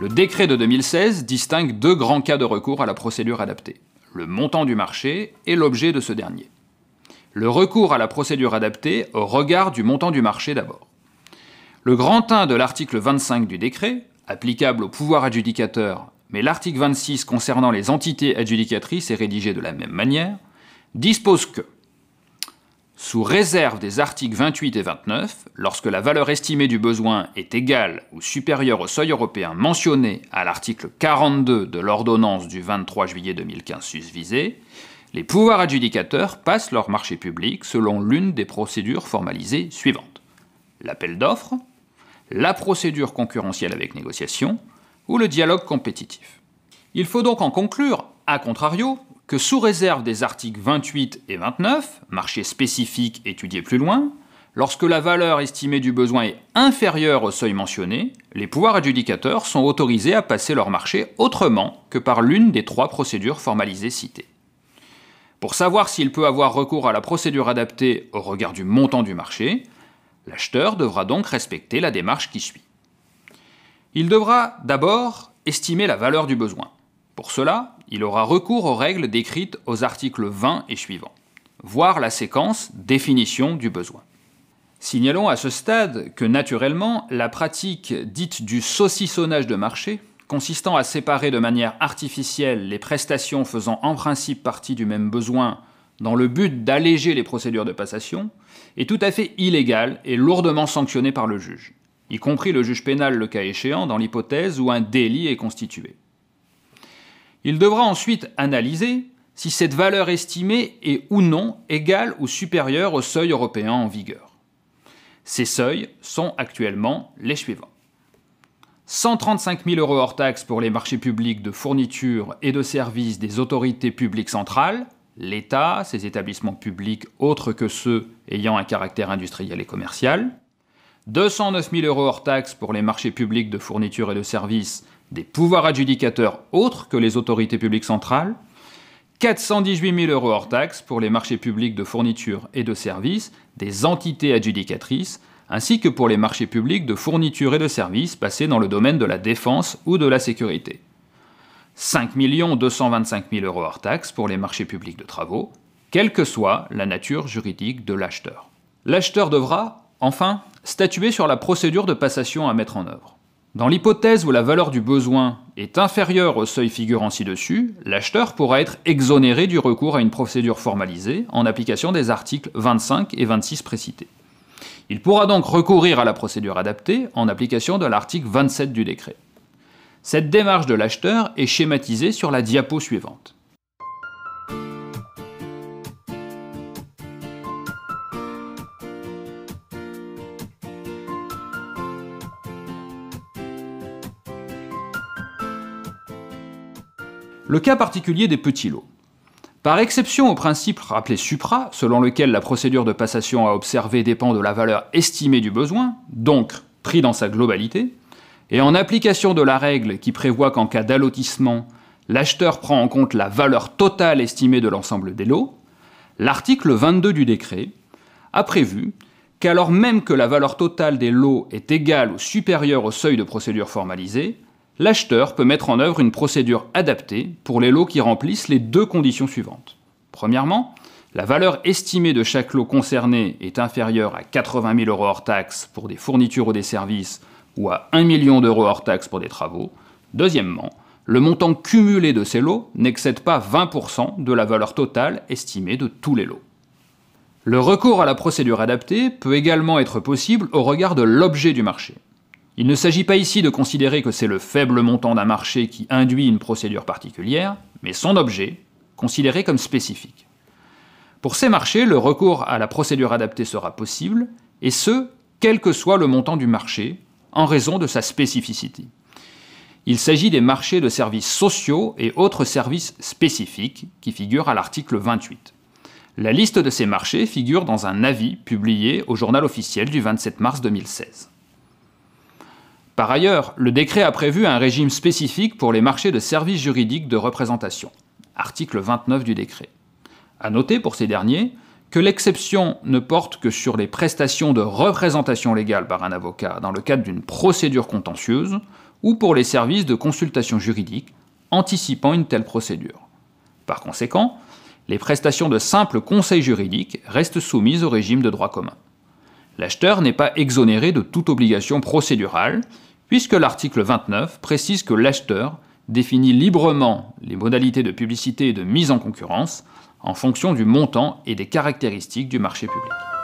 Le décret de 2016 distingue deux grands cas de recours à la procédure adaptée, le montant du marché et l'objet de ce dernier. Le recours à la procédure adaptée au regard du montant du marché d'abord. Le grand 1 de l'article 25 du décret, applicable au pouvoir adjudicateur, mais l'article 26 concernant les entités adjudicatrices est rédigé de la même manière, dispose que, sous réserve des articles 28 et 29, lorsque la valeur estimée du besoin est égale ou supérieure au seuil européen mentionné à l'article 42 de l'ordonnance du 23 juillet 2015 susvisée, les pouvoirs adjudicateurs passent leur marché public selon l'une des procédures formalisées suivantes. L'appel d'offres, la procédure concurrentielle avec négociation ou le dialogue compétitif. Il faut donc en conclure, à contrario, que sous réserve des articles 28 et 29, marché spécifique étudié plus loin, lorsque la valeur estimée du besoin est inférieure au seuil mentionné, les pouvoirs adjudicateurs sont autorisés à passer leur marché autrement que par l'une des trois procédures formalisées citées. Pour savoir s'il peut avoir recours à la procédure adaptée au regard du montant du marché, l'acheteur devra donc respecter la démarche qui suit. Il devra d'abord estimer la valeur du besoin. Pour cela, il aura recours aux règles décrites aux articles 20 et suivants, voire la séquence définition du besoin. Signalons à ce stade que naturellement, la pratique dite du saucissonnage de marché, consistant à séparer de manière artificielle les prestations faisant en principe partie du même besoin dans le but d'alléger les procédures de passation, est tout à fait illégale et lourdement sanctionnée par le juge, y compris le juge pénal le cas échéant dans l'hypothèse où un délit est constitué. Il devra ensuite analyser si cette valeur estimée est ou non égale ou supérieure au seuil européen en vigueur. Ces seuils sont actuellement les suivants. 135 000 € hors taxes pour les marchés publics de fourniture et de services des autorités publiques centrales, l'État, ses établissements publics autres que ceux ayant un caractère industriel et commercial, 209 000 € hors taxes pour les marchés publics de fourniture et de services des pouvoirs adjudicateurs autres que les autorités publiques centrales, 418 000 € hors taxes pour les marchés publics de fourniture et de services des entités adjudicatrices, ainsi que pour les marchés publics de fourniture et de services passés dans le domaine de la défense ou de la sécurité. 5 225 000 € hors taxes pour les marchés publics de travaux, quelle que soit la nature juridique de l'acheteur. L'acheteur devra, enfin, statuer sur la procédure de passation à mettre en œuvre. Dans l'hypothèse où la valeur du besoin est inférieure au seuil figurant ci-dessus, l'acheteur pourra être exonéré du recours à une procédure formalisée en application des articles 25 et 26 précités. Il pourra donc recourir à la procédure adaptée en application de l'article 27 du décret. Cette démarche de l'acheteur est schématisée sur la diapo suivante. Le cas particulier des petits lots. Par exception au principe rappelé supra, selon lequel la procédure de passation à observer dépend de la valeur estimée du besoin, donc pris dans sa globalité, et en application de la règle qui prévoit qu'en cas d'allotissement, l'acheteur prend en compte la valeur totale estimée de l'ensemble des lots, l'article 22 du décret a prévu qu'alors même que la valeur totale des lots est égale ou supérieure au seuil de procédure formalisée, l'acheteur peut mettre en œuvre une procédure adaptée pour les lots qui remplissent les deux conditions suivantes. Premièrement, la valeur estimée de chaque lot concerné est inférieure à 80 000 € hors taxes pour des fournitures ou des services ou à 1 million d'euros hors taxes pour des travaux. Deuxièmement, le montant cumulé de ces lots n'excède pas 20% de la valeur totale estimée de tous les lots. Le recours à la procédure adaptée peut également être possible au regard de l'objet du marché. Il ne s'agit pas ici de considérer que c'est le faible montant d'un marché qui induit une procédure particulière, mais son objet, considéré comme spécifique. Pour ces marchés, le recours à la procédure adaptée sera possible, et ce, quel que soit le montant du marché, en raison de sa spécificité. Il s'agit des marchés de services sociaux et autres services spécifiques qui figurent à l'article 28. La liste de ces marchés figure dans un avis publié au Journal officiel du 27 mars 2016. Par ailleurs, le décret a prévu un régime spécifique pour les marchés de services juridiques de représentation, article 29 du décret. À noter pour ces derniers que l'exception ne porte que sur les prestations de représentation légale par un avocat dans le cadre d'une procédure contentieuse ou pour les services de consultation juridique, anticipant une telle procédure. Par conséquent, les prestations de simple conseil juridique restent soumises au régime de droit commun. L'acheteur n'est pas exonéré de toute obligation procédurale, puisque l'article 29 précise que l'acheteur définit librement les modalités de publicité et de mise en concurrence en fonction du montant et des caractéristiques du marché public.